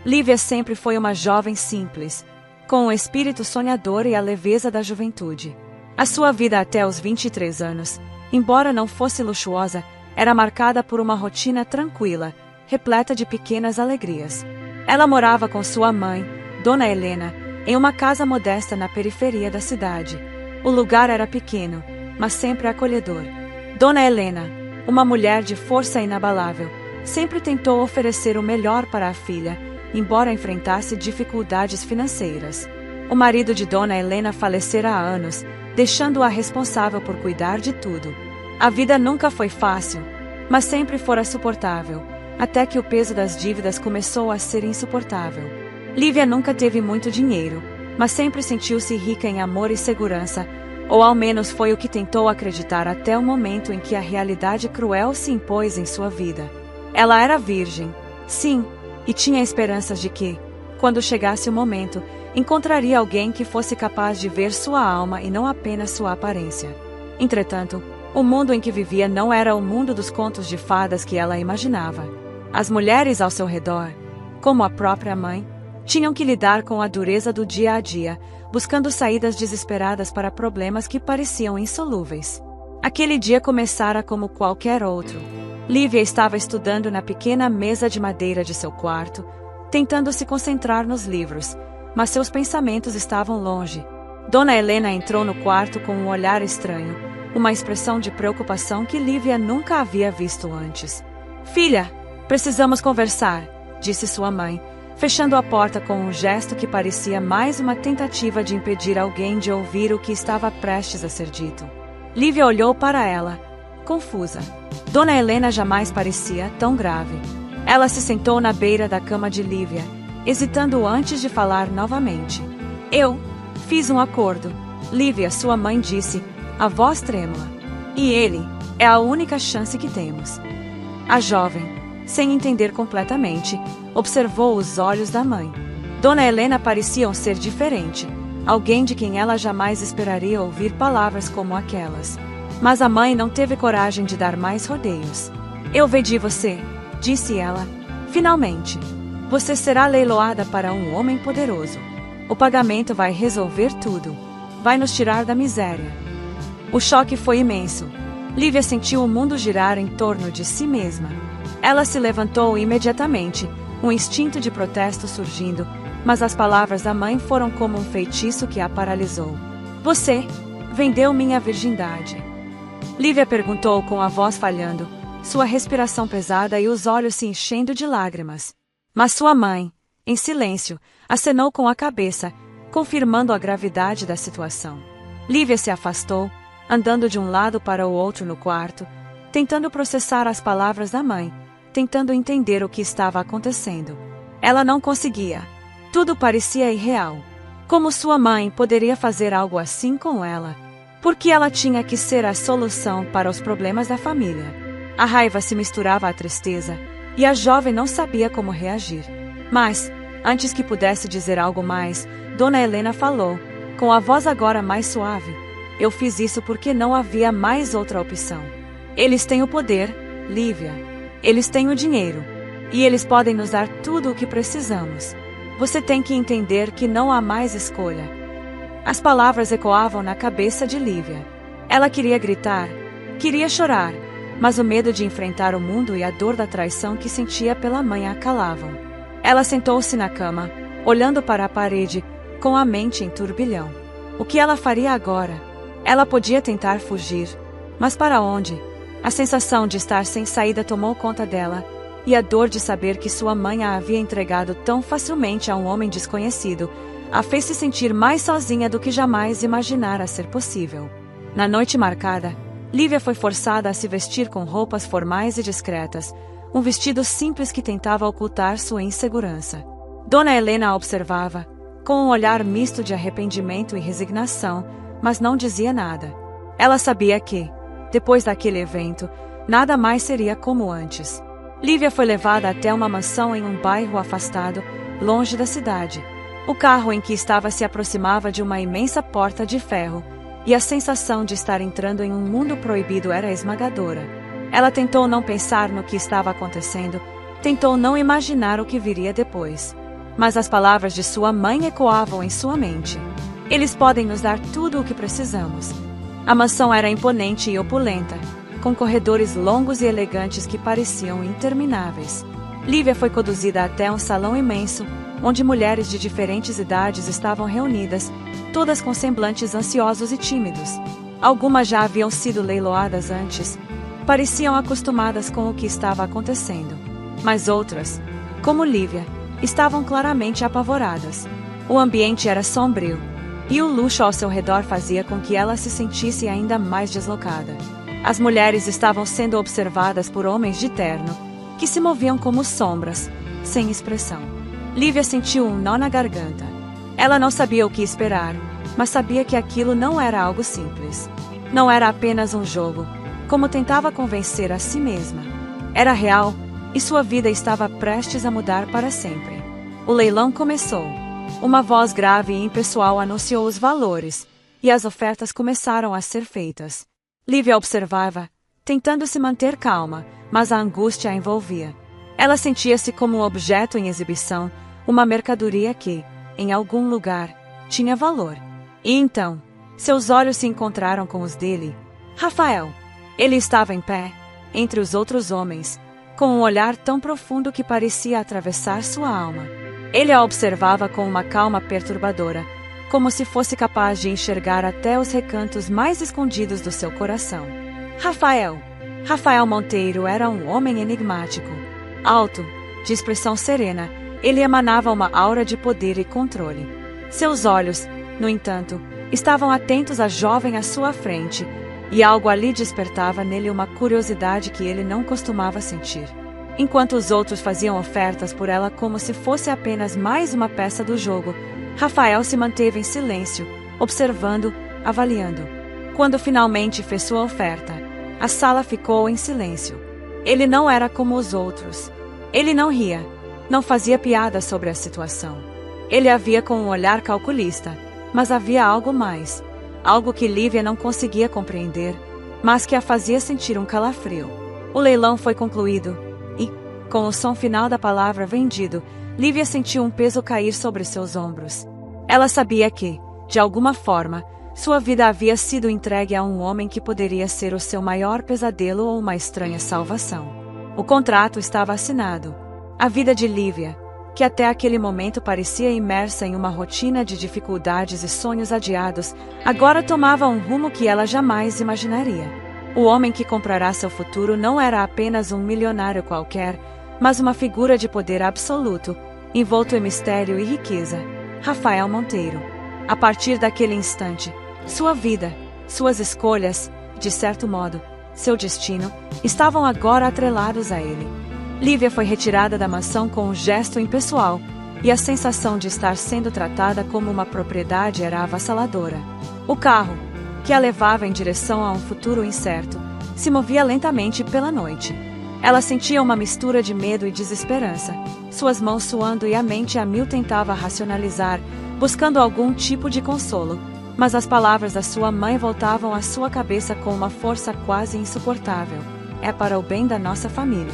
Lívia sempre foi uma jovem simples, com o espírito sonhador e a leveza da juventude. A sua vida até os 23 anos, embora não fosse luxuosa, era marcada por uma rotina tranquila, repleta de pequenas alegrias. Ela morava com sua mãe, Dona Helena, em uma casa modesta na periferia da cidade. O lugar era pequeno, mas sempre acolhedor. Dona Helena, uma mulher de força inabalável, sempre tentou oferecer o melhor para a filha, embora enfrentasse dificuldades financeiras. O marido de Dona Helena falecera há anos, deixando-a responsável por cuidar de tudo. A vida nunca foi fácil, mas sempre fora suportável, até que o peso das dívidas começou a ser insuportável. Lívia nunca teve muito dinheiro, mas sempre sentiu-se rica em amor e segurança, ou ao menos foi o que tentou acreditar até o momento em que a realidade cruel se impôs em sua vida. Ela era virgem, sim, e tinha esperanças de que, quando chegasse o momento, encontraria alguém que fosse capaz de ver sua alma e não apenas sua aparência. Entretanto, o mundo em que vivia não era o mundo dos contos de fadas que ela imaginava. As mulheres ao seu redor, como a própria mãe, tinham que lidar com a dureza do dia a dia, buscando saídas desesperadas para problemas que pareciam insolúveis. Aquele dia começara como qualquer outro. Lívia estava estudando na pequena mesa de madeira de seu quarto, tentando se concentrar nos livros, mas seus pensamentos estavam longe. Dona Helena entrou no quarto com um olhar estranho, uma expressão de preocupação que Lívia nunca havia visto antes. "Filha, precisamos conversar", disse sua mãe, fechando a porta com um gesto que parecia mais uma tentativa de impedir alguém de ouvir o que estava prestes a ser dito. Lívia olhou para ela, confusa. Dona Helena jamais parecia tão grave. Ela se sentou na beira da cama de Lívia, hesitando antes de falar novamente. "Eu fiz um acordo", Lívia, sua mãe disse, a voz trêmula. "E ele é a única chance que temos." A jovem, sem entender completamente, observou os olhos da mãe. Dona Helena parecia ser diferente, alguém de quem ela jamais esperaria ouvir palavras como aquelas. Mas a mãe não teve coragem de dar mais rodeios. "Eu vendi você", disse ela. "Finalmente. Você será leiloada para um homem poderoso. O pagamento vai resolver tudo. Vai nos tirar da miséria." O choque foi imenso. Lívia sentiu o mundo girar em torno de si mesma. Ela se levantou imediatamente, um instinto de protesto surgindo, mas as palavras da mãe foram como um feitiço que a paralisou. "Você vendeu minha virgindade." Lívia perguntou com a voz falhando, sua respiração pesada e os olhos se enchendo de lágrimas. Mas sua mãe, em silêncio, acenou com a cabeça, confirmando a gravidade da situação. Lívia se afastou, andando de um lado para o outro no quarto, tentando processar as palavras da mãe, tentando entender o que estava acontecendo. Ela não conseguia. Tudo parecia irreal. Como sua mãe poderia fazer algo assim com ela? Por que ela tinha que ser a solução para os problemas da família? A raiva se misturava à tristeza, e a jovem não sabia como reagir. Mas, antes que pudesse dizer algo mais, Dona Helena falou, com a voz agora mais suave. "Eu fiz isso porque não havia mais outra opção. Eles têm o poder, Lívia. Eles têm o dinheiro. E eles podem nos dar tudo o que precisamos. Você tem que entender que não há mais escolha." As palavras ecoavam na cabeça de Lívia. Ela queria gritar, queria chorar, mas o medo de enfrentar o mundo e a dor da traição que sentia pela mãe a calavam. Ela sentou-se na cama, olhando para a parede, com a mente em turbilhão. O que ela faria agora? Ela podia tentar fugir, mas para onde? A sensação de estar sem saída tomou conta dela, e a dor de saber que sua mãe a havia entregado tão facilmente a um homem desconhecido a fez se sentir mais sozinha do que jamais imaginara ser possível. Na noite marcada, Lívia foi forçada a se vestir com roupas formais e discretas, um vestido simples que tentava ocultar sua insegurança. Dona Helena a observava, com um olhar misto de arrependimento e resignação, mas não dizia nada. Ela sabia que, depois daquele evento, nada mais seria como antes. Lívia foi levada até uma mansão em um bairro afastado, longe da cidade. O carro em que estava se aproximava de uma imensa porta de ferro, e a sensação de estar entrando em um mundo proibido era esmagadora. Ela tentou não pensar no que estava acontecendo, tentou não imaginar o que viria depois. mas as palavras de sua mãe ecoavam em sua mente. Eles podem nos dar tudo o que precisamos. A mansão era imponente e opulenta, com corredores longos e elegantes que pareciam intermináveis. Lívia foi conduzida até um salão imenso, onde mulheres de diferentes idades estavam reunidas, todas com semblantes ansiosos e tímidos. Algumas já haviam sido leiloadas antes, pareciam acostumadas com o que estava acontecendo. Mas outras, como Lívia, estavam claramente apavoradas. O ambiente era sombrio, e o luxo ao seu redor fazia com que ela se sentisse ainda mais deslocada. As mulheres estavam sendo observadas por homens de terno, que se moviam como sombras, sem expressão. Lívia sentiu um nó na garganta. Ela não sabia o que esperar, mas sabia que aquilo não era algo simples. Não era apenas um jogo, como tentava convencer a si mesma. Era real, e sua vida estava prestes a mudar para sempre. O leilão começou. Uma voz grave e impessoal anunciou os valores, e as ofertas começaram a ser feitas. Lívia observava, tentando se manter calma, mas a angústia a envolvia. Ela sentia-se como um objeto em exibição, uma mercadoria que, em algum lugar, tinha valor. E então, seus olhos se encontraram com os dele. Rafael. Ele estava em pé, entre os outros homens, com um olhar tão profundo que parecia atravessar sua alma. Ele a observava com uma calma perturbadora, como se fosse capaz de enxergar até os recantos mais escondidos do seu coração. Rafael. Rafael Monteiro era um homem enigmático. Alto, de expressão serena, ele emanava uma aura de poder e controle. Seus olhos, no entanto, estavam atentos à jovem à sua frente, e algo ali despertava nele uma curiosidade que ele não costumava sentir. Enquanto os outros faziam ofertas por ela como se fosse apenas mais uma peça do jogo, Rafael se manteve em silêncio, observando, avaliando. Quando finalmente fez sua oferta, a sala ficou em silêncio. Ele não era como os outros. Ele não ria, não fazia piada sobre a situação. Ele a via com um olhar calculista, mas havia algo mais. Algo que Lívia não conseguia compreender, mas que a fazia sentir um calafrio. O leilão foi concluído, e, com o som final da palavra vendido, Lívia sentiu um peso cair sobre seus ombros. Ela sabia que, de alguma forma, sua vida havia sido entregue a um homem que poderia ser o seu maior pesadelo ou uma estranha salvação. O contrato estava assinado. A vida de Lívia, que até aquele momento parecia imersa em uma rotina de dificuldades e sonhos adiados, agora tomava um rumo que ela jamais imaginaria. O homem que comprará seu futuro não era apenas um milionário qualquer, mas uma figura de poder absoluto, envolto em mistério e riqueza. Rafael Monteiro. A partir daquele instante, sua vida, suas escolhas, de certo modo, seu destino, estavam agora atrelados a ele. Lívia foi retirada da mansão com um gesto impessoal, e a sensação de estar sendo tratada como uma propriedade era avassaladora. O carro, que a levava em direção a um futuro incerto, se movia lentamente pela noite. Ela sentia uma mistura de medo e desesperança, suas mãos suando e a mente a mil tentava racionalizar, buscando algum tipo de consolo, mas as palavras da sua mãe voltavam à sua cabeça com uma força quase insuportável. É para o bem da nossa família.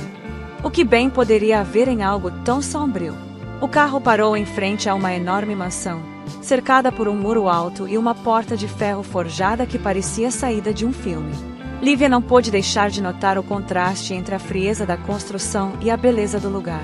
O que bem poderia haver em algo tão sombrio? O carro parou em frente a uma enorme mansão, cercada por um muro alto e uma porta de ferro forjada que parecia saída de um filme. Lívia não pôde deixar de notar o contraste entre a frieza da construção e a beleza do lugar.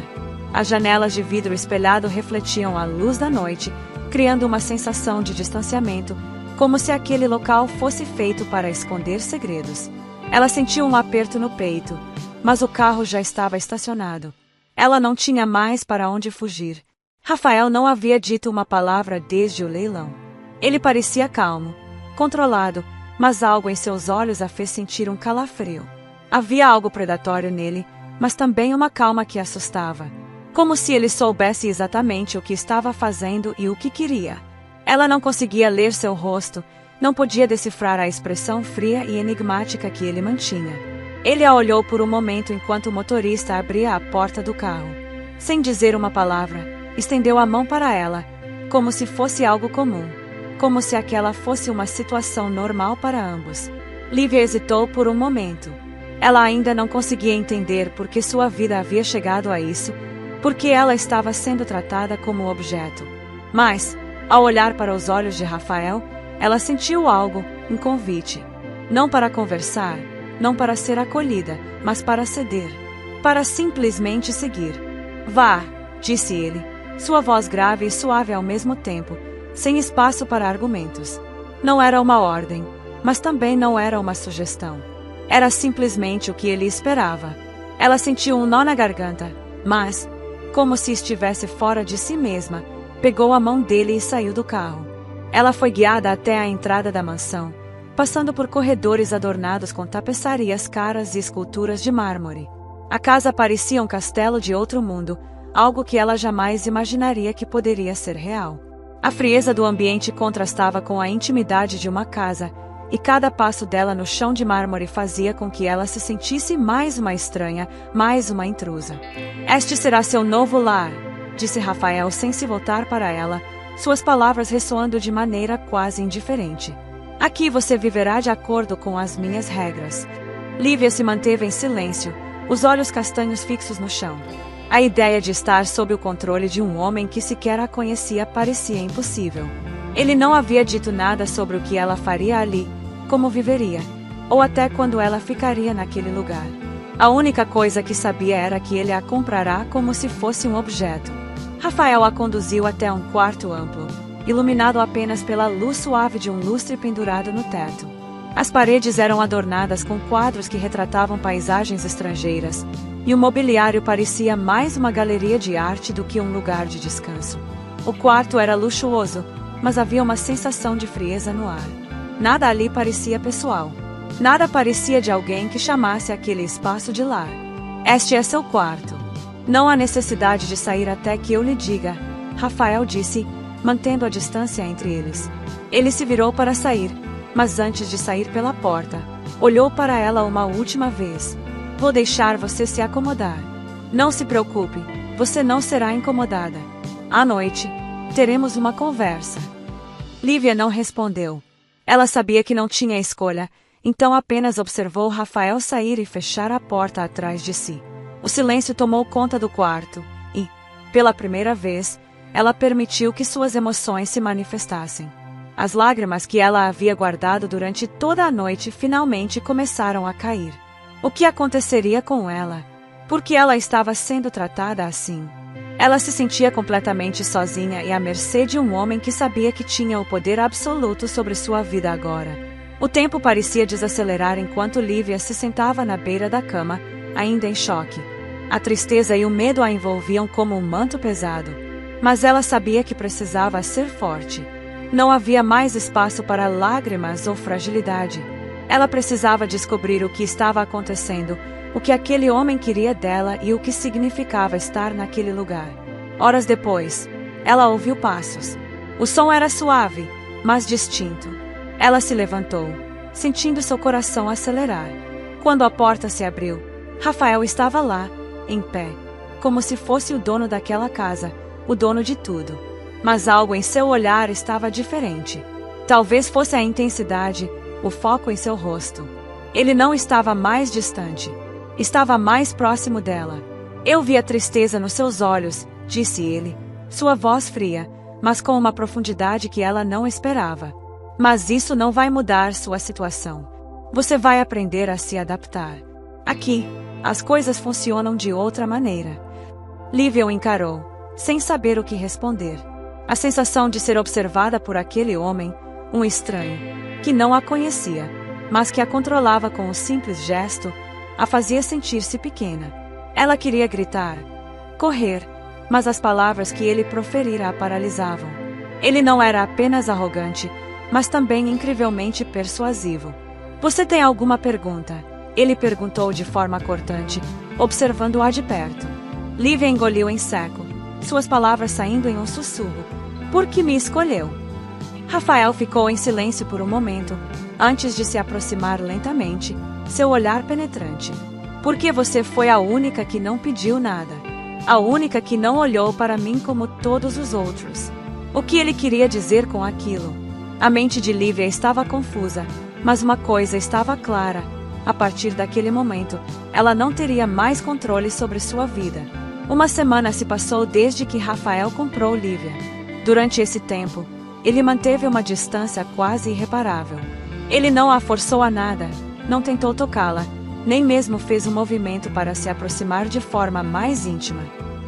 As janelas de vidro espelhado refletiam a luz da noite, criando uma sensação de distanciamento, como se aquele local fosse feito para esconder segredos. Ela sentiu um aperto no peito, mas o carro já estava estacionado. Ela não tinha mais para onde fugir. Rafael não havia dito uma palavra desde o leilão. Ele parecia calmo, controlado, mas algo em seus olhos a fez sentir um calafrio. Havia algo predatório nele, mas também uma calma que assustava. Como se ele soubesse exatamente o que estava fazendo e o que queria. Ela não conseguia ler seu rosto, não podia decifrar a expressão fria e enigmática que ele mantinha. Ele a olhou por um momento enquanto o motorista abria a porta do carro. Sem dizer uma palavra, estendeu a mão para ela, como se fosse algo comum, como se aquela fosse uma situação normal para ambos. Lívia hesitou por um momento. Ela ainda não conseguia entender por que sua vida havia chegado a isso. porque ela estava sendo tratada como objeto. Mas, ao olhar para os olhos de Rafael, ela sentiu algo, um convite. Não para conversar, não para ser acolhida, mas para ceder. Para simplesmente seguir. Vá, disse ele, sua voz grave e suave ao mesmo tempo, sem espaço para argumentos. Não era uma ordem, mas também não era uma sugestão. Era simplesmente o que ele esperava. Ela sentiu um nó na garganta, mas, como se estivesse fora de si mesma, pegou a mão dele e saiu do carro. Ela foi guiada até a entrada da mansão, passando por corredores adornados com tapeçarias caras e esculturas de mármore. A casa parecia um castelo de outro mundo, algo que ela jamais imaginaria que poderia ser real. A frieza do ambiente contrastava com a intimidade de uma casa, e cada passo dela no chão de mármore fazia com que ela se sentisse mais uma estranha, mais uma intrusa. Este será seu novo lar, disse Rafael sem se voltar para ela, suas palavras ressoando de maneira quase indiferente. Aqui você viverá de acordo com as minhas regras. Lívia se manteve em silêncio, os olhos castanhos fixos no chão. A ideia de estar sob o controle de um homem que sequer a conhecia parecia impossível. Ele não havia dito nada sobre o que ela faria ali, como viveria, ou até quando ela ficaria naquele lugar. A única coisa que sabia era que ele a comprará como se fosse um objeto. Rafael a conduziu até um quarto amplo, iluminado apenas pela luz suave de um lustre pendurado no teto. As paredes eram adornadas com quadros que retratavam paisagens estrangeiras, e o mobiliário parecia mais uma galeria de arte do que um lugar de descanso. O quarto era luxuoso, mas havia uma sensação de frieza no ar. Nada ali parecia pessoal. Nada parecia de alguém que chamasse aquele espaço de lar. Este é seu quarto. Não há necessidade de sair até que eu lhe diga, Rafael disse, mantendo a distância entre eles. Ele se virou para sair, mas antes de sair pela porta, olhou para ela uma última vez. Vou deixar você se acomodar. Não se preocupe, você não será incomodada. À noite, teremos uma conversa. Lívia não respondeu. Ela sabia que não tinha escolha, então apenas observou Rafael sair e fechar a porta atrás de si. O silêncio tomou conta do quarto e, pela primeira vez, ela permitiu que suas emoções se manifestassem. As lágrimas que ela havia guardado durante toda a noite finalmente começaram a cair. O que aconteceria com ela? Por que ela estava sendo tratada assim? Ela se sentia completamente sozinha e à mercê de um homem que sabia que tinha o poder absoluto sobre sua vida agora. O tempo parecia desacelerar enquanto Lívia se sentava na beira da cama, ainda em choque. A tristeza e o medo a envolviam como um manto pesado. Mas ela sabia que precisava ser forte. Não havia mais espaço para lágrimas ou fragilidade. Ela precisava descobrir o que estava acontecendo, o que aquele homem queria dela e o que significava estar naquele lugar. Horas depois, ela ouviu passos. O som era suave, mas distinto. Ela se levantou, sentindo seu coração acelerar. Quando a porta se abriu, Rafael estava lá, em pé, como se fosse o dono daquela casa, o dono de tudo. Mas algo em seu olhar estava diferente. Talvez fosse a intensidade, o foco em seu rosto. Ele não estava mais distante. Estava mais próximo dela. Eu vi a tristeza nos seus olhos, disse ele, sua voz fria, mas com uma profundidade que ela não esperava. Mas isso não vai mudar sua situação. Você vai aprender a se adaptar. Aqui, as coisas funcionam de outra maneira. Lívia o encarou, sem saber o que responder. A sensação de ser observada por aquele homem, um estranho, que não a conhecia, mas que a controlava com um simples gesto, a fazia sentir-se pequena. Ela queria gritar, correr, mas as palavras que ele proferira a paralisavam. Ele não era apenas arrogante, mas também incrivelmente persuasivo. Você tem alguma pergunta? Ele perguntou de forma cortante, observando-a de perto. Lívia engoliu em seco, suas palavras saindo em um sussurro. Por que me escolheu? Rafael ficou em silêncio por um momento, antes de se aproximar lentamente, seu olhar penetrante. Porque você foi a única que não pediu nada. A única que não olhou para mim como todos os outros. O que ele queria dizer com aquilo? A mente de Lívia estava confusa, mas uma coisa estava clara. A partir daquele momento, ela não teria mais controle sobre sua vida. Uma semana se passou desde que Rafael comprou Lívia. Durante esse tempo, ele manteve uma distância quase irreparável. Ele não a forçou a nada, não tentou tocá-la, nem mesmo fez um movimento para se aproximar de forma mais íntima.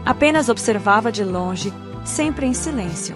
Apenas observava de longe, sempre em silêncio.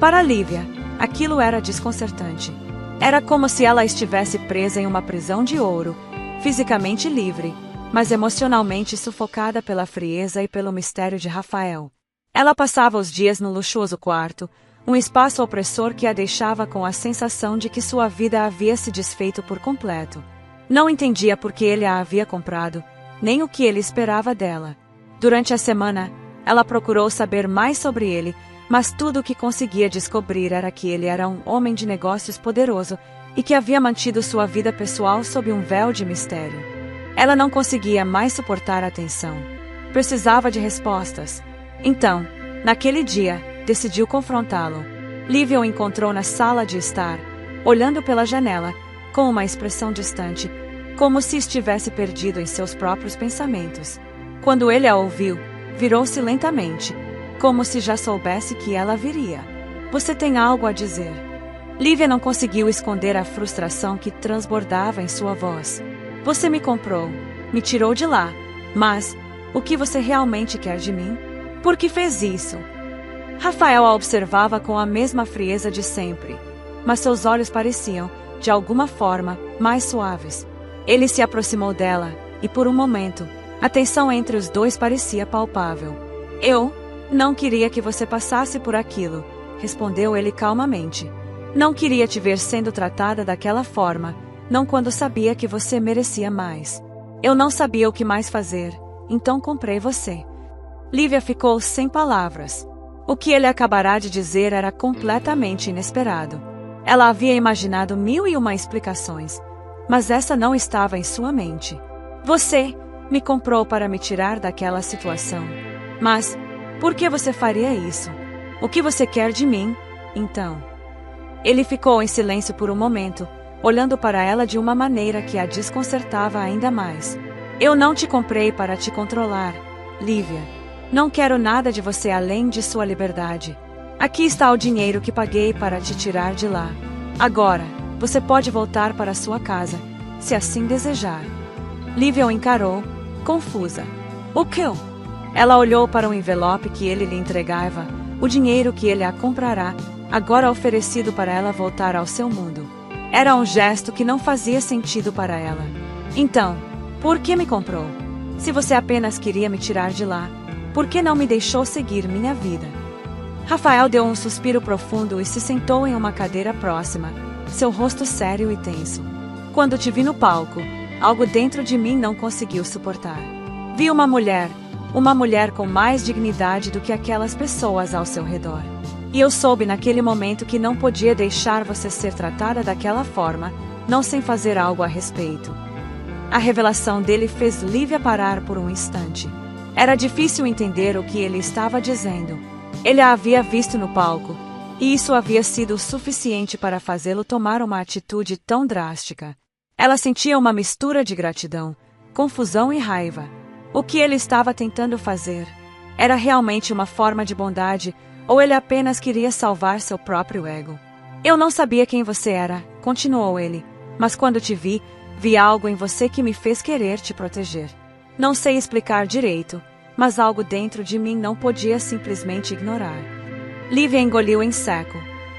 Para Lívia, aquilo era desconcertante. Era como se ela estivesse presa em uma prisão de ouro, fisicamente livre, mas emocionalmente sufocada pela frieza e pelo mistério de Rafael. Ela passava os dias no luxuoso quarto, um espaço opressor que a deixava com a sensação de que sua vida havia se desfeito por completo. Não entendia por que ele a havia comprado, nem o que ele esperava dela. Durante a semana, ela procurou saber mais sobre ele, mas tudo o que conseguia descobrir era que ele era um homem de negócios poderoso e que havia mantido sua vida pessoal sob um véu de mistério. Ela não conseguia mais suportar a tensão. Precisava de respostas. Então, naquele dia, decidiu confrontá-lo. Lívia o encontrou na sala de estar, olhando pela janela, com uma expressão distante, como se estivesse perdido em seus próprios pensamentos. Quando ele a ouviu, virou-se lentamente, como se já soubesse que ela viria. Você tem algo a dizer? Lívia não conseguiu esconder a frustração que transbordava em sua voz. Você me comprou, me tirou de lá, mas o que você realmente quer de mim? Por que fez isso? Rafael a observava com a mesma frieza de sempre, mas seus olhos pareciam, de alguma forma, mais suaves. Ele se aproximou dela, e por um momento, a tensão entre os dois parecia palpável. Eu não queria que você passasse por aquilo, respondeu ele calmamente. Não queria te ver sendo tratada daquela forma, não quando sabia que você merecia mais. Eu não sabia o que mais fazer, então comprei você. Lívia ficou sem palavras. O que ele acabará de dizer era completamente inesperado. Ela havia imaginado 1001 explicações, mas essa não estava em sua mente. Você me comprou para me tirar daquela situação. Mas, por que você faria isso? O que você quer de mim, então? Ele ficou em silêncio por um momento, olhando para ela de uma maneira que a desconcertava ainda mais. Eu não te comprei para te controlar, Lívia. Não quero nada de você além de sua liberdade. Aqui está o dinheiro que paguei para te tirar de lá. Agora, você pode voltar para sua casa, se assim desejar. Lívia o encarou, confusa. O que? Ela olhou para o envelope que ele lhe entregava, o dinheiro que ele a comprará, agora oferecido para ela voltar ao seu mundo. Era um gesto que não fazia sentido para ela. Então, por que me comprou? Se você apenas queria me tirar de lá, por que não me deixou seguir minha vida? Rafael deu um suspiro profundo e se sentou em uma cadeira próxima, seu rosto sério e tenso. Quando te vi no palco, algo dentro de mim não conseguiu suportar. Vi uma mulher com mais dignidade do que aquelas pessoas ao seu redor. E eu soube naquele momento que não podia deixar você ser tratada daquela forma, não sem fazer algo a respeito. A revelação dele fez Lívia parar por um instante. Era difícil entender o que ele estava dizendo. Ele a havia visto no palco, e isso havia sido o suficiente para fazê-lo tomar uma atitude tão drástica. Ela sentia uma mistura de gratidão, confusão e raiva. O que ele estava tentando fazer? Era realmente uma forma de bondade, ou ele apenas queria salvar seu próprio ego? Eu não sabia quem você era, continuou ele, mas quando te vi, vi algo em você que me fez querer te proteger. Não sei explicar direito, mas algo dentro de mim não podia simplesmente ignorar. Lívia engoliu em seco,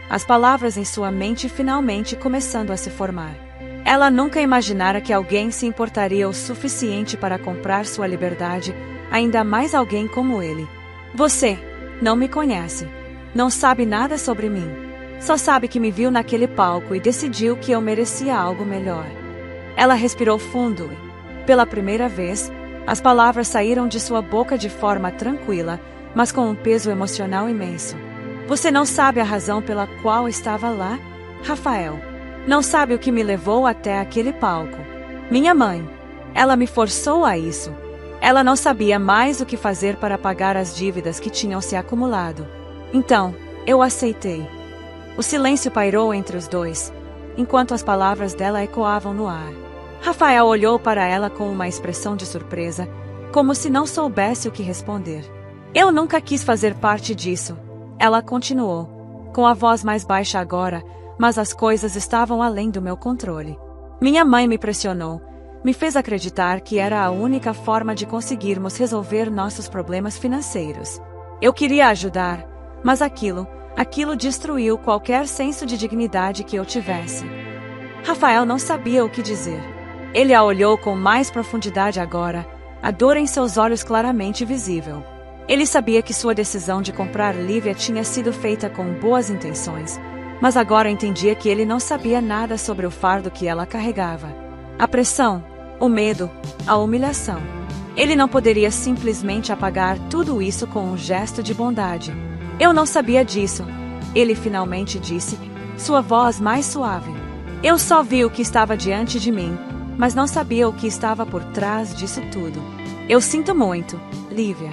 as palavras em sua mente finalmente começando a se formar. Ela nunca imaginara que alguém se importaria o suficiente para comprar sua liberdade, ainda mais alguém como ele. Você não me conhece, não sabe nada sobre mim. Só sabe que me viu naquele palco e decidiu que eu merecia algo melhor. Ela respirou fundo e, pela primeira vez, as palavras saíram de sua boca de forma tranquila, mas com um peso emocional imenso. Você não sabe a razão pela qual estava lá, Rafael. Não sabe o que me levou até aquele palco. Minha mãe. Ela me forçou a isso. Ela não sabia mais o que fazer para pagar as dívidas que tinham se acumulado. Então, eu aceitei. O silêncio pairou entre os dois, enquanto as palavras dela ecoavam no ar. Rafael olhou para ela com uma expressão de surpresa, como se não soubesse o que responder. Eu nunca quis fazer parte disso. Ela continuou, com a voz mais baixa agora, mas as coisas estavam além do meu controle. Minha mãe me pressionou, me fez acreditar que era a única forma de conseguirmos resolver nossos problemas financeiros. Eu queria ajudar, mas aquilo destruiu qualquer senso de dignidade que eu tivesse. Rafael não sabia o que dizer. Ele a olhou com mais profundidade agora, a dor em seus olhos claramente visível. Ele sabia que sua decisão de comprar Lívia tinha sido feita com boas intenções, mas agora entendia que ele não sabia nada sobre o fardo que ela carregava. A pressão, o medo, a humilhação. Ele não poderia simplesmente apagar tudo isso com um gesto de bondade. Eu não sabia disso, ele finalmente disse, sua voz mais suave. Eu só vi o que estava diante de mim, mas não sabia o que estava por trás disso tudo. Eu sinto muito, Lívia.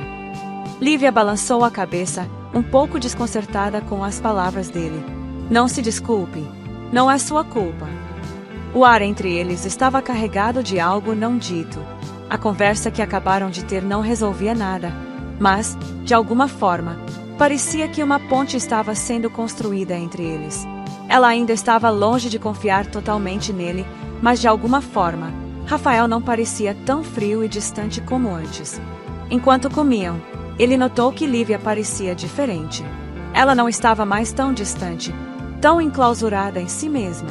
Lívia balançou a cabeça, um pouco desconcertada com as palavras dele. Não se desculpe. Não é sua culpa. O ar entre eles estava carregado de algo não dito. A conversa que acabaram de ter não resolvia nada, mas, de alguma forma, parecia que uma ponte estava sendo construída entre eles. Ela ainda estava longe de confiar totalmente nele, mas de alguma forma, Rafael não parecia tão frio e distante como antes. Enquanto comiam, ele notou que Lívia parecia diferente. Ela não estava mais tão distante, tão enclausurada em si mesma.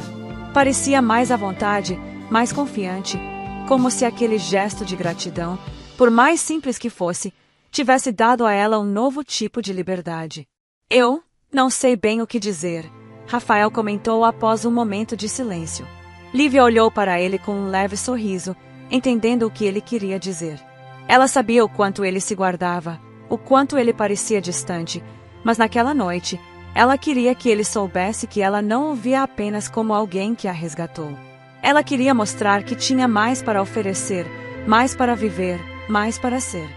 Parecia mais à vontade, mais confiante, como se aquele gesto de gratidão, por mais simples que fosse, tivesse dado a ela um novo tipo de liberdade. Eu não sei bem o que dizer, Rafael comentou após um momento de silêncio. Lívia olhou para ele com um leve sorriso, entendendo o que ele queria dizer. Ela sabia o quanto ele se guardava, o quanto ele parecia distante, mas naquela noite, ela queria que ele soubesse que ela não o via apenas como alguém que a resgatou. Ela queria mostrar que tinha mais para oferecer, mais para viver, mais para ser.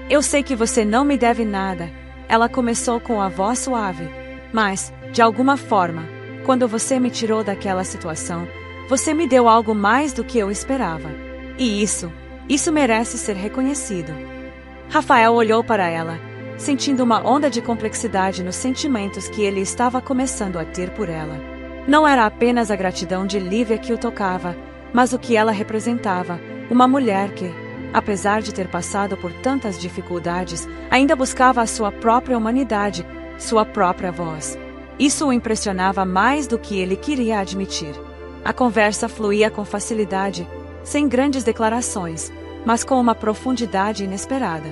Eu sei que você não me deve nada, ela começou com a voz suave. Mas, de alguma forma, quando você me tirou daquela situação, você me deu algo mais do que eu esperava. E isso merece ser reconhecido. Rafael olhou para ela, sentindo uma onda de complexidade nos sentimentos que ele estava começando a ter por ela. Não era apenas a gratidão de Lívia que o tocava, mas o que ela representava, uma mulher que, apesar de ter passado por tantas dificuldades, ainda buscava a sua própria humanidade, sua própria voz. Isso o impressionava mais do que ele queria admitir. A conversa fluía com facilidade, sem grandes declarações, mas com uma profundidade inesperada.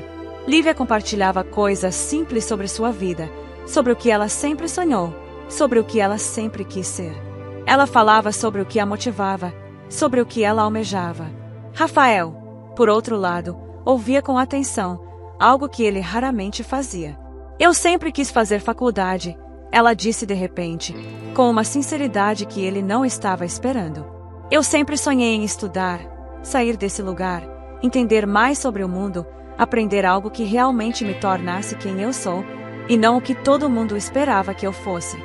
Lívia compartilhava coisas simples sobre sua vida, sobre o que ela sempre sonhou, sobre o que ela sempre quis ser. Ela falava sobre o que a motivava, sobre o que ela almejava. Rafael, por outro lado, ouvia com atenção, algo que ele raramente fazia. Eu sempre quis fazer faculdade, ela disse de repente, com uma sinceridade que ele não estava esperando. Eu sempre sonhei em estudar, sair desse lugar, entender mais sobre o mundo, aprender algo que realmente me tornasse quem eu sou, e não o que todo mundo esperava que eu fosse.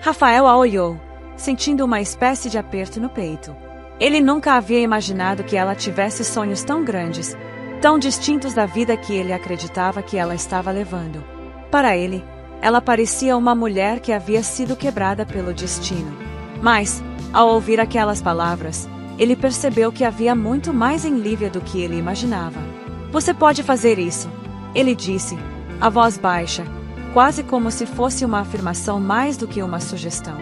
Rafael a olhou, sentindo uma espécie de aperto no peito. Ele nunca havia imaginado que ela tivesse sonhos tão grandes, tão distintos da vida que ele acreditava que ela estava levando. Para ele, ela parecia uma mulher que havia sido quebrada pelo destino. Mas, ao ouvir aquelas palavras, ele percebeu que havia muito mais em Lívia do que ele imaginava. Você pode fazer isso, ele disse, a voz baixa, quase como se fosse uma afirmação mais do que uma sugestão.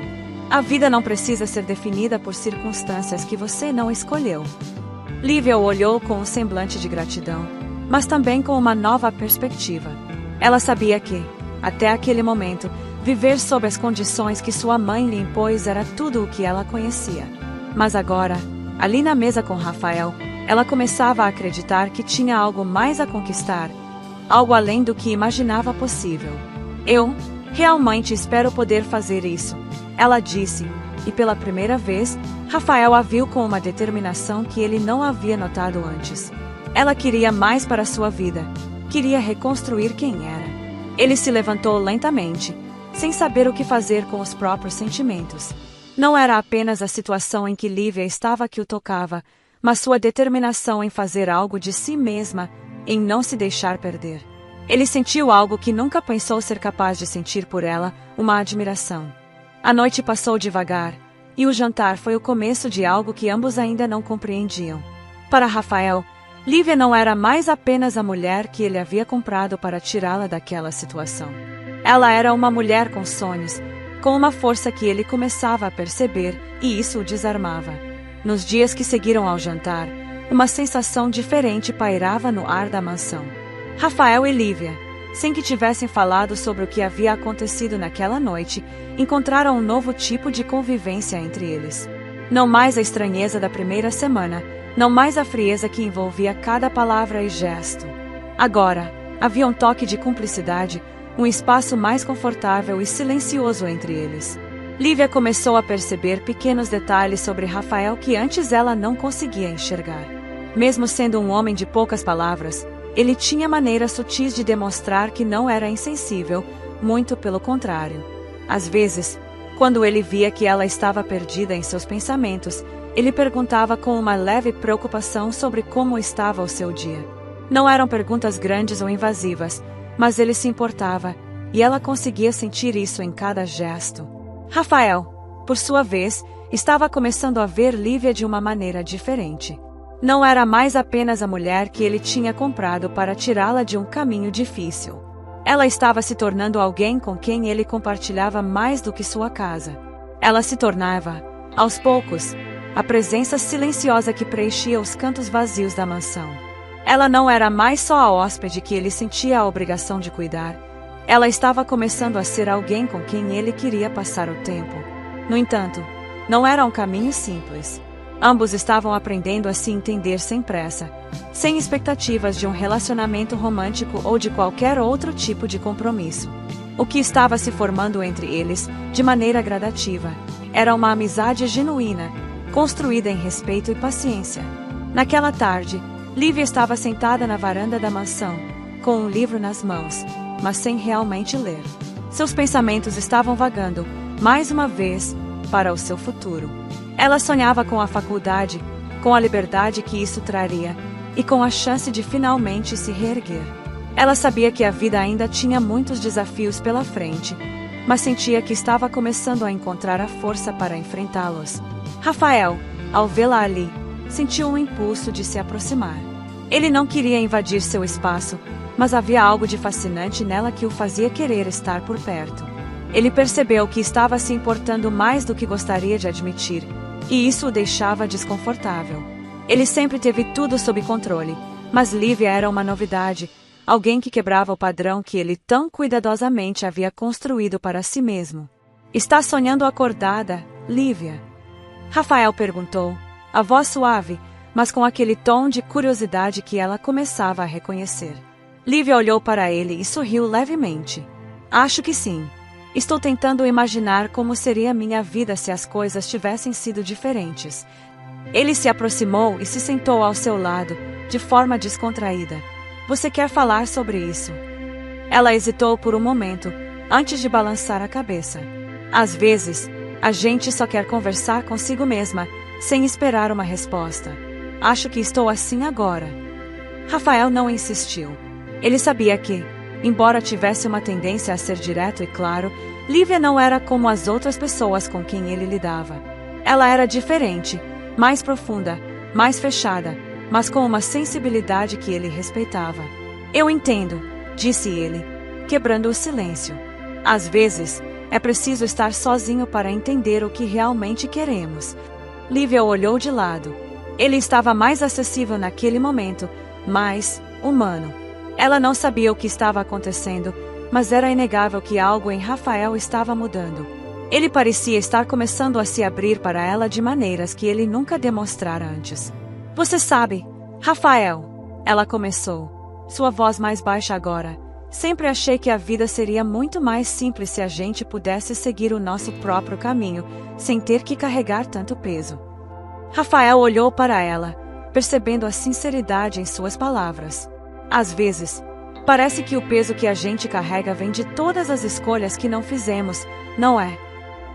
A vida não precisa ser definida por circunstâncias que você não escolheu. Lívia o olhou com um semblante de gratidão, mas também com uma nova perspectiva. Ela sabia que, até aquele momento, viver sob as condições que sua mãe lhe impôs era tudo o que ela conhecia. Mas agora, ali na mesa com Rafael, ela começava a acreditar que tinha algo mais a conquistar, algo além do que imaginava possível. Eu, realmente espero poder fazer isso, ela disse, e pela primeira vez, Rafael a viu com uma determinação que ele não havia notado antes. Ela queria mais para sua vida, queria reconstruir quem era. Ele se levantou lentamente, sem saber o que fazer com os próprios sentimentos. Não era apenas a situação em que Lívia estava que o tocava, mas sua determinação em fazer algo de si mesma, em não se deixar perder. Ele sentiu algo que nunca pensou ser capaz de sentir por ela, uma admiração. A noite passou devagar, e o jantar foi o começo de algo que ambos ainda não compreendiam. Para Rafael, Lívia não era mais apenas a mulher que ele havia comprado para tirá-la daquela situação. Ela era uma mulher com sonhos, com uma força que ele começava a perceber, e isso o desarmava. Nos dias que seguiram ao jantar, uma sensação diferente pairava no ar da mansão. Rafael e Lívia, sem que tivessem falado sobre o que havia acontecido naquela noite, encontraram um novo tipo de convivência entre eles. Não mais a estranheza da primeira semana, não mais a frieza que envolvia cada palavra e gesto. Agora, havia um toque de cumplicidade, um espaço mais confortável e silencioso entre eles. Lívia começou a perceber pequenos detalhes sobre Rafael que antes ela não conseguia enxergar. Mesmo sendo um homem de poucas palavras, ele tinha maneiras sutis de demonstrar que não era insensível, muito pelo contrário. Às vezes, quando ele via que ela estava perdida em seus pensamentos, ele perguntava com uma leve preocupação sobre como estava o seu dia. Não eram perguntas grandes ou invasivas, mas ele se importava, e ela conseguia sentir isso em cada gesto. Rafael, por sua vez, estava começando a ver Lívia de uma maneira diferente. Não era mais apenas a mulher que ele tinha comprado para tirá-la de um caminho difícil. Ela estava se tornando alguém com quem ele compartilhava mais do que sua casa. Ela se tornava, aos poucos, a presença silenciosa que preenchia os cantos vazios da mansão. Ela não era mais só a hóspede que ele sentia a obrigação de cuidar. Ela estava começando a ser alguém com quem ele queria passar o tempo. No entanto, não era um caminho simples. Ambos estavam aprendendo a se entender sem pressa, sem expectativas de um relacionamento romântico ou de qualquer outro tipo de compromisso. O que estava se formando entre eles, de maneira gradativa, era uma amizade genuína, construída em respeito e paciência. Naquela tarde, Lívia estava sentada na varanda da mansão, com um livro nas mãos, mas sem realmente ler. Seus pensamentos estavam vagando, mais uma vez, para o seu futuro. Ela sonhava com a faculdade, com a liberdade que isso traria, e com a chance de finalmente se reerguer. Ela sabia que a vida ainda tinha muitos desafios pela frente, mas sentia que estava começando a encontrar a força para enfrentá-los. Rafael, ao vê-la ali, sentiu um impulso de se aproximar. Ele não queria invadir seu espaço, mas havia algo de fascinante nela que o fazia querer estar por perto. Ele percebeu que estava se importando mais do que gostaria de admitir, e isso o deixava desconfortável. Ele sempre teve tudo sob controle, mas Lívia era uma novidade, alguém que quebrava o padrão que ele tão cuidadosamente havia construído para si mesmo. "Está sonhando acordada, Lívia?" Rafael perguntou, a voz suave, mas com aquele tom de curiosidade que ela começava a reconhecer. Lívia olhou para ele e sorriu levemente. "Acho que sim. Estou tentando imaginar como seria minha vida se as coisas tivessem sido diferentes." Ele se aproximou e se sentou ao seu lado, de forma descontraída. "Você quer falar sobre isso?" Ela hesitou por um momento, antes de balançar a cabeça. Às vezes, a gente só quer conversar consigo mesma, sem esperar uma resposta. "Acho que estou assim agora." Rafael não insistiu. Ele sabia que, embora tivesse uma tendência a ser direto e claro, Lívia não era como as outras pessoas com quem ele lidava. Ela era diferente, mais profunda, mais fechada, mas com uma sensibilidade que ele respeitava. "Eu entendo", disse ele, quebrando o silêncio. "Às vezes, é preciso estar sozinho para entender o que realmente queremos." Lívia olhou de lado. Ele estava mais acessível naquele momento, mais humano. Ela não sabia o que estava acontecendo, mas era inegável que algo em Rafael estava mudando. Ele parecia estar começando a se abrir para ela de maneiras que ele nunca demonstrara antes. "Você sabe, Rafael", ela começou, sua voz mais baixa agora, "sempre achei que a vida seria muito mais simples se a gente pudesse seguir o nosso próprio caminho, sem ter que carregar tanto peso." Rafael olhou para ela, percebendo a sinceridade em suas palavras. "Às vezes, parece que o peso que a gente carrega vem de todas as escolhas que não fizemos, não é?"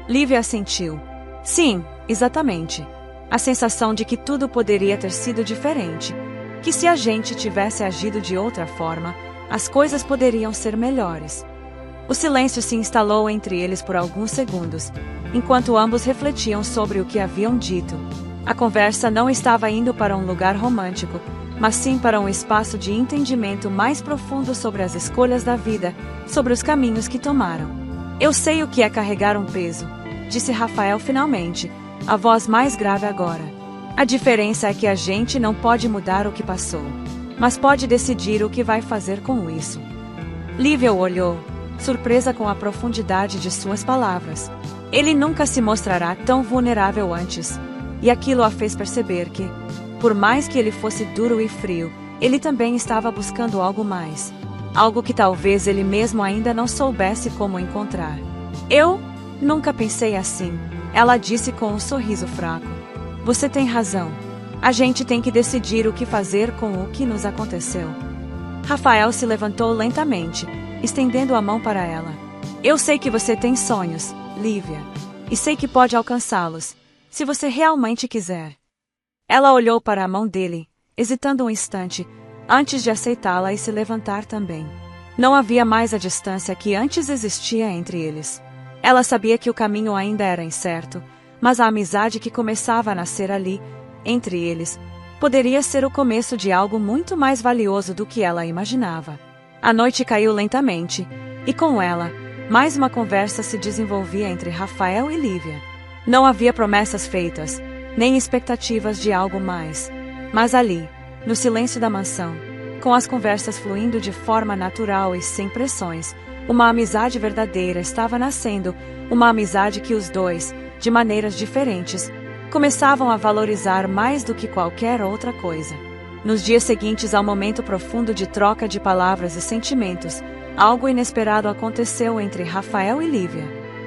Lívia assentiu. "Sim, exatamente. A sensação de que tudo poderia ter sido diferente. Que se a gente tivesse agido de outra forma, as coisas poderiam ser melhores. O silêncio se instalou entre eles por alguns segundos, enquanto ambos refletiam sobre o que haviam dito. A conversa não estava indo para um lugar romântico, mas sim para um espaço de entendimento mais profundo sobre as escolhas da vida, sobre os caminhos que tomaram. Eu sei o que é carregar um peso, disse Rafael finalmente, a voz mais grave agora. A diferença é que a gente não pode mudar o que passou, mas pode decidir o que vai fazer com isso. Lívia o olhou, surpresa com a profundidade de suas palavras. Ele nunca se mostrará tão vulnerável antes, e aquilo a fez perceber que, por mais que ele fosse duro e frio, ele também estava buscando algo mais. Algo que talvez ele mesmo ainda não soubesse como encontrar. Eu nunca pensei assim, ela disse com um sorriso fraco. Você tem razão. A gente tem que decidir o que fazer com o que nos aconteceu. Rafael se levantou lentamente, estendendo a mão para ela. Eu sei que você tem sonhos, Lívia, e sei que pode alcançá-los, se você realmente quiser. Ela olhou para a mão dele, hesitando um instante, antes de aceitá-la e se levantar também. Não havia mais a distância que antes existia entre eles. Ela sabia que o caminho ainda era incerto, mas a amizade que começava a nascer ali, entre eles, poderia ser o começo de algo muito mais valioso do que ela imaginava. A noite caiu lentamente, e com ela, mais uma conversa se desenvolvia entre Rafael e Lívia. Não havia promessas feitas, nem expectativas de algo mais. Mas ali, no silêncio da mansão, com as conversas fluindo de forma natural e sem pressões, uma amizade verdadeira estava nascendo, uma amizade que os dois, de maneiras diferentes, começavam a valorizar mais do que qualquer outra coisa. Nos dias seguintes ao momento profundo de troca de palavras e sentimentos, algo inesperado aconteceu entre Rafael e Lívia.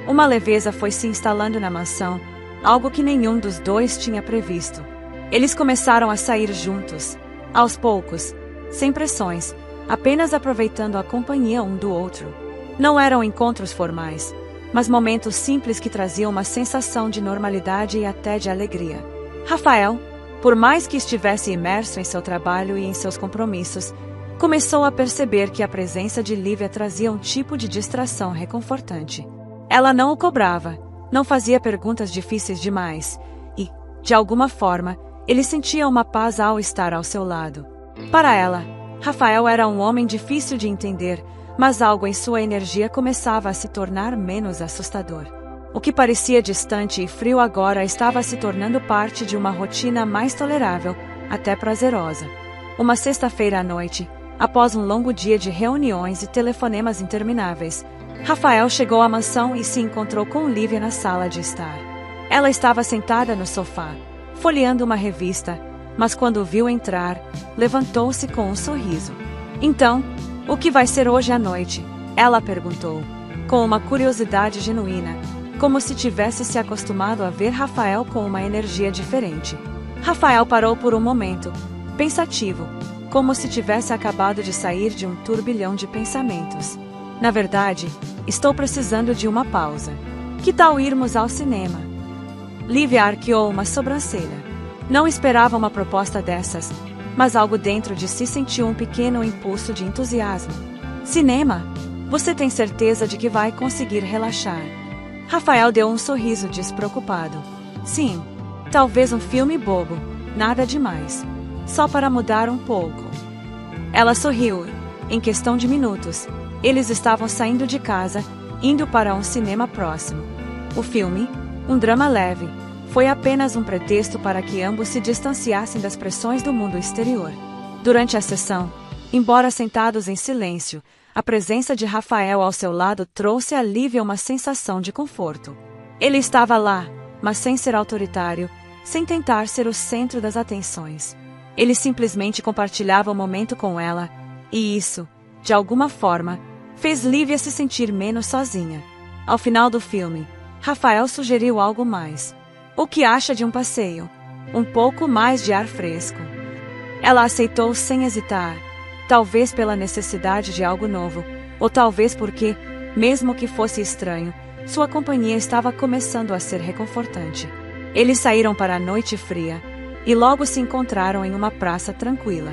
Uma leveza foi se instalando na mansão, algo que nenhum dos dois tinha previsto. Eles começaram a sair juntos, aos poucos, sem pressões, apenas aproveitando a companhia um do outro. Não eram encontros formais, mas momentos simples que traziam uma sensação de normalidade e até de alegria. Rafael, por mais que estivesse imerso em seu trabalho e em seus compromissos, começou a perceber que a presença de Lívia trazia um tipo de distração reconfortante. Ela não o cobrava, não fazia perguntas difíceis demais, e, de alguma forma, ele sentia uma paz ao estar ao seu lado. Para ela, Rafael era um homem difícil de entender, mas algo em sua energia começava a se tornar menos assustador. O que parecia distante e frio agora estava se tornando parte de uma rotina mais tolerável, até prazerosa. Uma sexta-feira à noite, após um longo dia de reuniões e telefonemas intermináveis, Rafael chegou à mansão e se encontrou com Lívia na sala de estar. Ela estava sentada no sofá, folheando uma revista, mas quando o viu entrar, levantou-se com um sorriso. Então, o que vai ser hoje à noite? Ela perguntou, com uma curiosidade genuína, como se tivesse se acostumado a ver Rafael com uma energia diferente. Rafael parou por um momento, pensativo, como se tivesse acabado de sair de um turbilhão de pensamentos. Na verdade, estou precisando de uma pausa. Que tal irmos ao cinema? Lívia arqueou uma sobrancelha. Não esperava uma proposta dessas, mas algo dentro de si sentiu um pequeno impulso de entusiasmo. Cinema? Você tem certeza de que vai conseguir relaxar? Rafael deu um sorriso despreocupado. Sim, talvez um filme bobo, nada demais. Só para mudar um pouco. Ela sorriu. Em questão de minutos, eles estavam saindo de casa, indo para um cinema próximo. O filme, um drama leve, foi apenas um pretexto para que ambos se distanciassem das pressões do mundo exterior. Durante a sessão, embora sentados em silêncio, a presença de Rafael ao seu lado trouxe a Lívia uma sensação de conforto. Ele estava lá, mas sem ser autoritário, sem tentar ser o centro das atenções. Ele simplesmente compartilhava o momento com ela, e isso, de alguma forma, fez Lívia se sentir menos sozinha. Ao final do filme, Rafael sugeriu algo mais. O que acha de um passeio? Um pouco mais de ar fresco. Ela aceitou sem hesitar, talvez pela necessidade de algo novo, ou talvez porque, mesmo que fosse estranho, sua companhia estava começando a ser reconfortante. Eles saíram para a noite fria, e logo se encontraram em uma praça tranquila.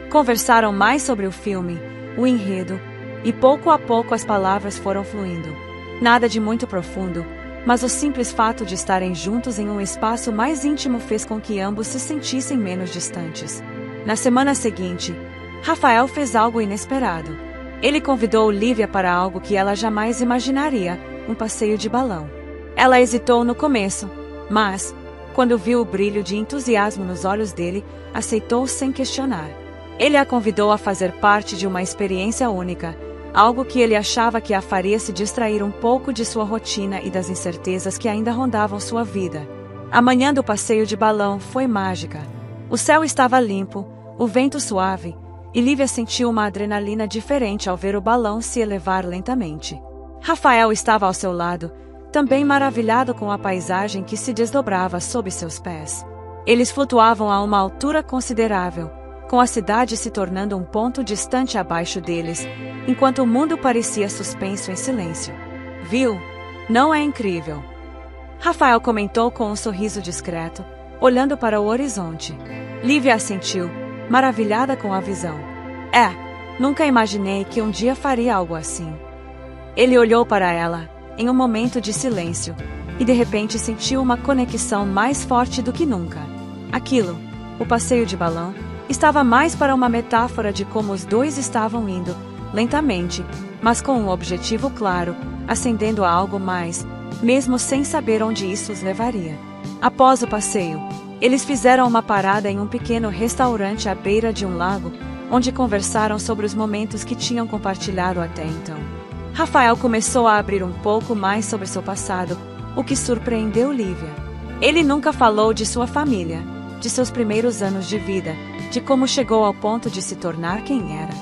Conversaram mais sobre o filme, o enredo, e pouco a pouco as palavras foram fluindo. Nada de muito profundo, mas o simples fato de estarem juntos em um espaço mais íntimo fez com que ambos se sentissem menos distantes. Na semana seguinte, Rafael fez algo inesperado. Ele convidou Lívia para algo que ela jamais imaginaria, um passeio de balão. Ela hesitou no começo, mas, quando viu o brilho de entusiasmo nos olhos dele, aceitou sem questionar. Ele a convidou a fazer parte de uma experiência única, algo que ele achava que a faria se distrair um pouco de sua rotina e das incertezas que ainda rondavam sua vida. A manhã do passeio de balão foi mágica. O céu estava limpo, o vento suave, e Lívia sentiu uma adrenalina diferente ao ver o balão se elevar lentamente. Rafael estava ao seu lado, também maravilhado com a paisagem que se desdobrava sob seus pés. Eles flutuavam a uma altura considerável, com a cidade se tornando um ponto distante abaixo deles, enquanto o mundo parecia suspenso em silêncio. Viu? Não é incrível? Rafael comentou com um sorriso discreto, olhando para o horizonte. Lívia assentiu, maravilhada com a visão. Nunca imaginei que um dia faria algo assim. Ele olhou para ela, em um momento de silêncio, e de repente sentiu uma conexão mais forte do que nunca. Aquilo, o passeio de balão, estava mais para uma metáfora de como os dois estavam indo, lentamente, mas com um objetivo claro, ascendendo a algo mais, mesmo sem saber onde isso os levaria. Após o passeio, eles fizeram uma parada em um pequeno restaurante à beira de um lago, onde conversaram sobre os momentos que tinham compartilhado até então. Rafael começou a abrir um pouco mais sobre seu passado, o que surpreendeu Lívia. Ele nunca falou de sua família, de seus primeiros anos de vida, de como chegou ao ponto de se tornar quem era.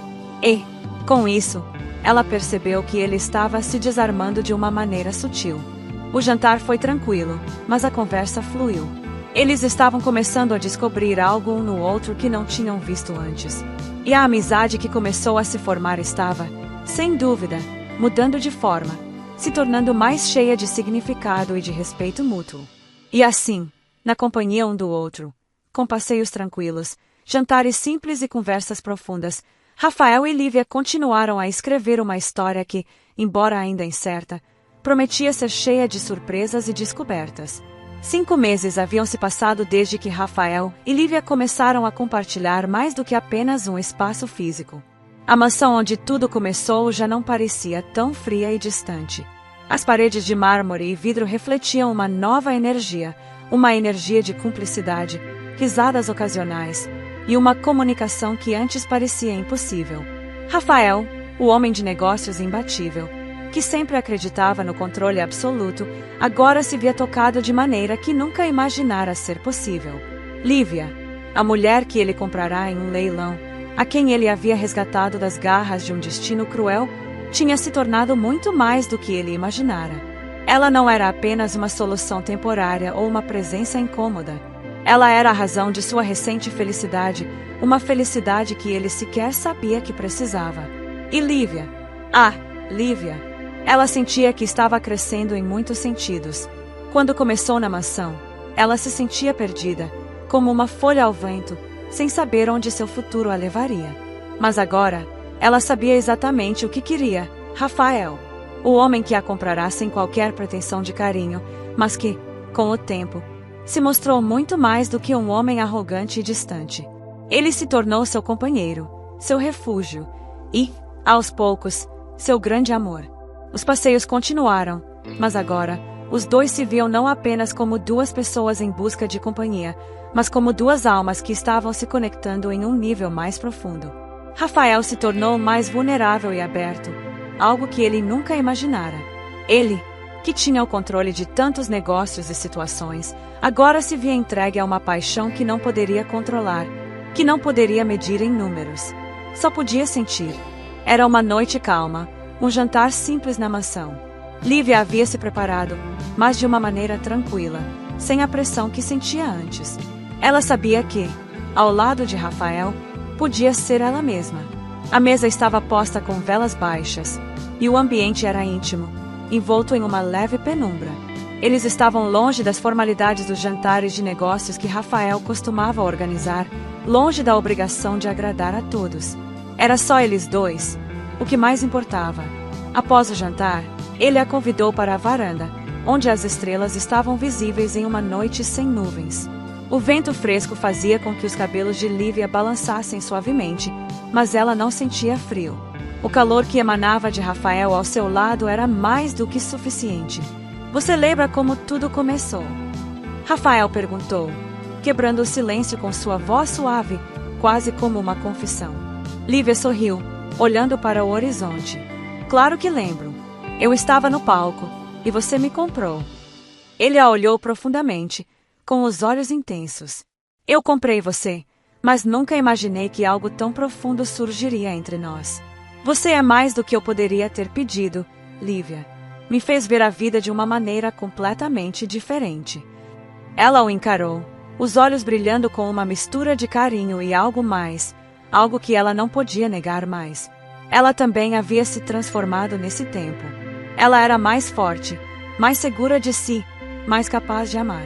E, com isso, ela percebeu que ele estava se desarmando de uma maneira sutil. O jantar foi tranquilo, mas a conversa fluiu. Eles estavam começando a descobrir algo um no outro que não tinham visto antes. E a amizade que começou a se formar estava, sem dúvida, mudando de forma, se tornando mais cheia de significado e de respeito mútuo. E assim, na companhia um do outro, com passeios tranquilos, jantares simples e conversas profundas, Rafael e Lívia continuaram a escrever uma história que, embora ainda incerta, prometia ser cheia de surpresas e descobertas. 5 meses haviam se passado desde que Rafael e Lívia começaram a compartilhar mais do que apenas um espaço físico. A mansão onde tudo começou já não parecia tão fria e distante. As paredes de mármore e vidro refletiam uma nova energia, uma energia de cumplicidade, risadas ocasionais, e uma comunicação que antes parecia impossível. Rafael, o homem de negócios imbatível, que sempre acreditava no controle absoluto, agora se via tocado de maneira que nunca imaginara ser possível. Lívia, a mulher que ele comprará em um leilão, a quem ele havia resgatado das garras de um destino cruel, tinha se tornado muito mais do que ele imaginara. Ela não era apenas uma solução temporária ou uma presença incômoda. Ela era a razão de sua recente felicidade, uma felicidade que ele sequer sabia que precisava. E Lívia? Lívia! Ela sentia que estava crescendo em muitos sentidos. Quando começou na mansão, ela se sentia perdida, como uma folha ao vento, sem saber onde seu futuro a levaria. Mas agora, ela sabia exatamente o que queria: Rafael. O homem que a comprará sem qualquer pretensão de carinho, mas que, com o tempo, se mostrou muito mais do que um homem arrogante e distante. Ele se tornou seu companheiro, seu refúgio e, aos poucos, seu grande amor. Os passeios continuaram, mas agora, os dois se viam não apenas como duas pessoas em busca de companhia, mas como duas almas que estavam se conectando em um nível mais profundo. Rafael se tornou mais vulnerável e aberto, algo que ele nunca imaginara. Ele, que tinha o controle de tantos negócios e situações, agora se via entregue a uma paixão que não poderia controlar, que não poderia medir em números. Só podia sentir. Era uma noite calma, um jantar simples na mansão. Lívia havia se preparado, mas de uma maneira tranquila, sem a pressão que sentia antes. Ela sabia que, ao lado de Rafael, podia ser ela mesma. A mesa estava posta com velas baixas, e o ambiente era íntimo, envolto em uma leve penumbra. Eles estavam longe das formalidades dos jantares de negócios que Rafael costumava organizar, longe da obrigação de agradar a todos. Era só eles dois, o que mais importava. Após o jantar, ele a convidou para a varanda, onde as estrelas estavam visíveis em uma noite sem nuvens. O vento fresco fazia com que os cabelos de Lívia balançassem suavemente, mas ela não sentia frio. O calor que emanava de Rafael ao seu lado era mais do que suficiente. Você lembra como tudo começou? Rafael perguntou, quebrando o silêncio com sua voz suave, quase como uma confissão. Lívia sorriu, olhando para o horizonte. Claro que lembro. Eu estava no palco, e você me comprou. Ele a olhou profundamente, com os olhos intensos. Eu comprei você, mas nunca imaginei que algo tão profundo surgiria entre nós. Você é mais do que eu poderia ter pedido, Lívia. Me fez ver a vida de uma maneira completamente diferente. Ela o encarou, os olhos brilhando com uma mistura de carinho e algo mais, algo que ela não podia negar mais. Ela também havia se transformado nesse tempo. Ela era mais forte, mais segura de si, mais capaz de amar.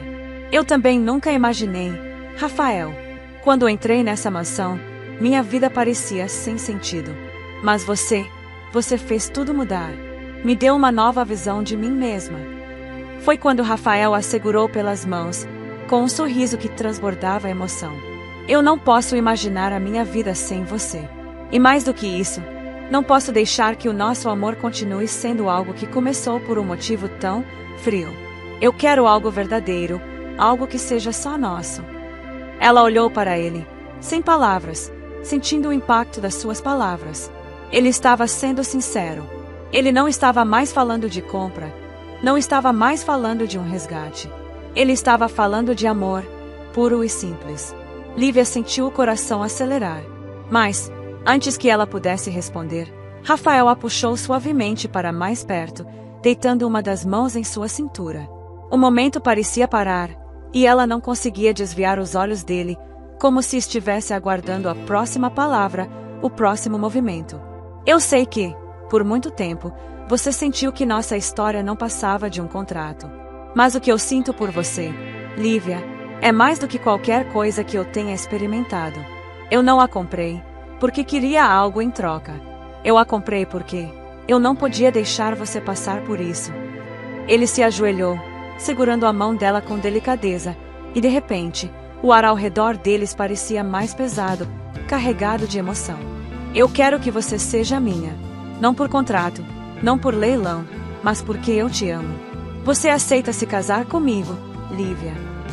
Eu também nunca imaginei, Rafael. Quando entrei nessa mansão, minha vida parecia sem sentido. Mas você fez tudo mudar. Me deu uma nova visão de mim mesma. Foi quando Rafael a segurou pelas mãos, com um sorriso que transbordava emoção. Eu não posso imaginar a minha vida sem você. E mais do que isso, não posso deixar que o nosso amor continue sendo algo que começou por um motivo tão frio. Eu quero algo verdadeiro, algo que seja só nosso. Ela olhou para ele, sem palavras, sentindo o impacto das suas palavras. Ele estava sendo sincero. Ele não estava mais falando de compra, não estava mais falando de um resgate. Ele estava falando de amor, puro e simples. Lívia sentiu o coração acelerar. Mas, antes que ela pudesse responder, Rafael a puxou suavemente para mais perto, deitando uma das mãos em sua cintura. O momento parecia parar, e ela não conseguia desviar os olhos dele, como se estivesse aguardando a próxima palavra, o próximo movimento. Eu sei que, por muito tempo, você sentiu que nossa história não passava de um contrato. Mas o que eu sinto por você, Lívia, é mais do que qualquer coisa que eu tenha experimentado. Eu não a comprei, porque queria algo em troca. Eu a comprei porque eu não podia deixar você passar por isso. Ele se ajoelhou, segurando a mão dela com delicadeza, e de repente, o ar ao redor deles parecia mais pesado, carregado de emoção. Eu quero que você seja minha. Não por contrato, não por leilão, mas porque eu te amo. Você aceita se casar comigo, Lívia?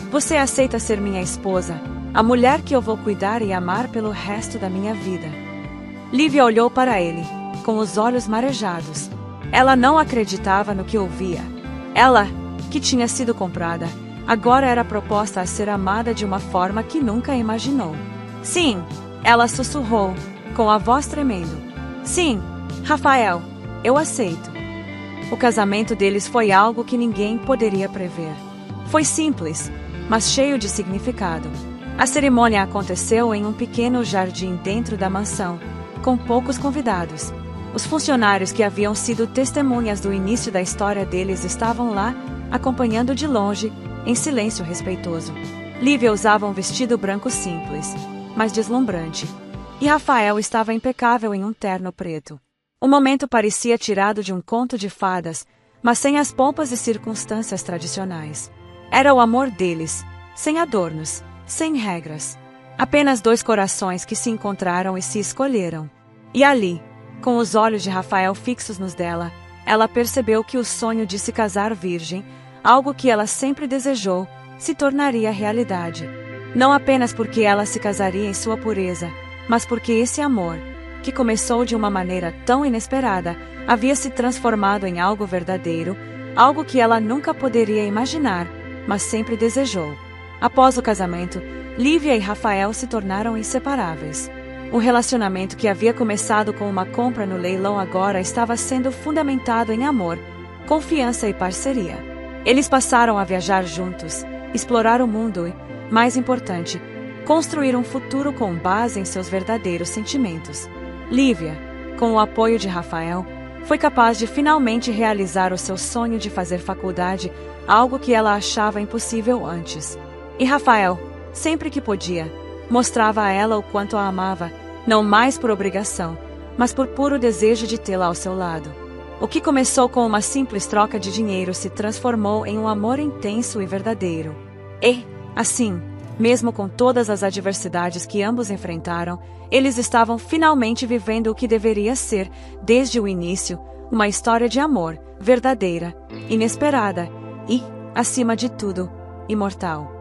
Você aceita ser minha esposa, a mulher que eu vou cuidar e amar pelo resto da minha vida? Lívia olhou para ele, com os olhos marejados. Ela não acreditava no que ouvia. Ela, que tinha sido comprada, agora era proposta a ser amada de uma forma que nunca imaginou. Sim, ela sussurrou, com a voz tremendo. Sim, Rafael, eu aceito. O casamento deles foi algo que ninguém poderia prever. Foi simples, mas cheio de significado. A cerimônia aconteceu em um pequeno jardim dentro da mansão, com poucos convidados. Os funcionários que haviam sido testemunhas do início da história deles estavam lá, acompanhando de longe, em silêncio respeitoso. Lívia usava um vestido branco simples, mas deslumbrante, e Rafael estava impecável em um terno preto. O momento parecia tirado de um conto de fadas, mas sem as pompas e circunstâncias tradicionais. Era o amor deles, sem adornos, sem regras. Apenas dois corações que se encontraram e se escolheram. E ali, com os olhos de Rafael fixos nos dela, ela percebeu que o sonho de se casar virgem, algo que ela sempre desejou, se tornaria realidade. Não apenas porque ela se casaria em sua pureza, mas porque esse amor, que começou de uma maneira tão inesperada, havia se transformado em algo verdadeiro, algo que ela nunca poderia imaginar, mas sempre desejou. Após o casamento, Lívia e Rafael se tornaram inseparáveis. O relacionamento que havia começado com uma compra no leilão agora estava sendo fundamentado em amor, confiança e parceria. Eles passaram a viajar juntos, explorar o mundo e, mais importante, construir um futuro com base em seus verdadeiros sentimentos. Lívia, com o apoio de Rafael, foi capaz de finalmente realizar o seu sonho de fazer faculdade, algo que ela achava impossível antes. E Rafael, sempre que podia, mostrava a ela o quanto a amava, não mais por obrigação, mas por puro desejo de tê-la ao seu lado. O que começou com uma simples troca de dinheiro se transformou em um amor intenso e verdadeiro. E, assim, mesmo com todas as adversidades que ambos enfrentaram, eles estavam finalmente vivendo o que deveria ser, desde o início, uma história de amor, verdadeira, inesperada e, acima de tudo, imortal.